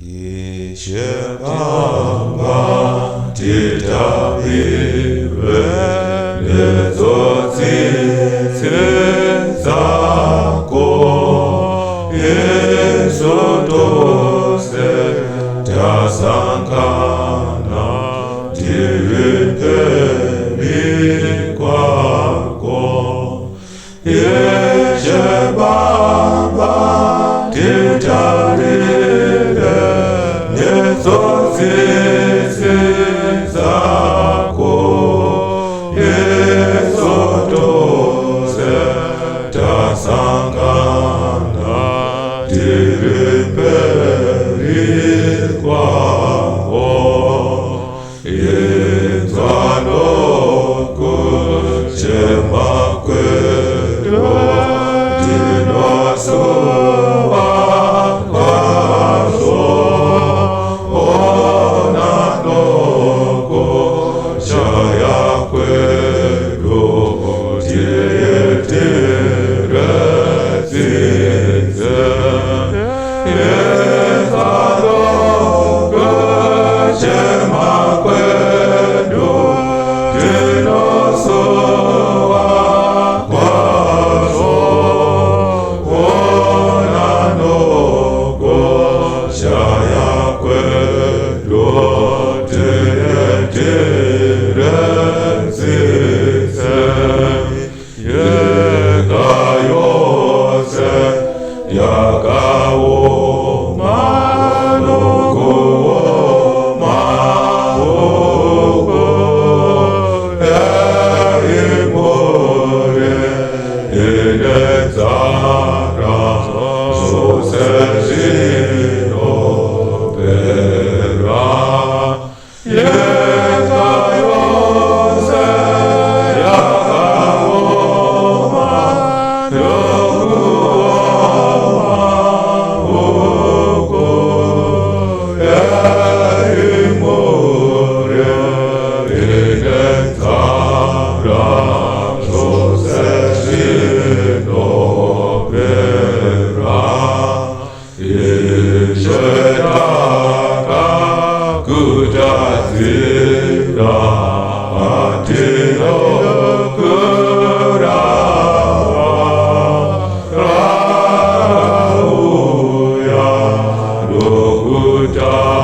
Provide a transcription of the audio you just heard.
Yeshua Tita Ibe Nezozi Zako Yesotose Tasankana Tirike Mikwako Yeshua Tita Ibe Nezozi Zako Yesotose Tasangana Tiriperikwao Yenzanoku Chemakwelo Dinosuwa Kwaso Onanoko Shayakwelo Tietirazize Yenzanoku Chemakwelo Dinosuwa Kwaso Onanoko Shayakwelo Tietirazize Yekayose Yakawo Manoko Mahoko Eimore Inezara Sosejino Pera Yekayose Yakawo Manoko Eimore Inezara Sosejino Pera Yeshedaka Kujazira Atino Kura Rauya Lokujaza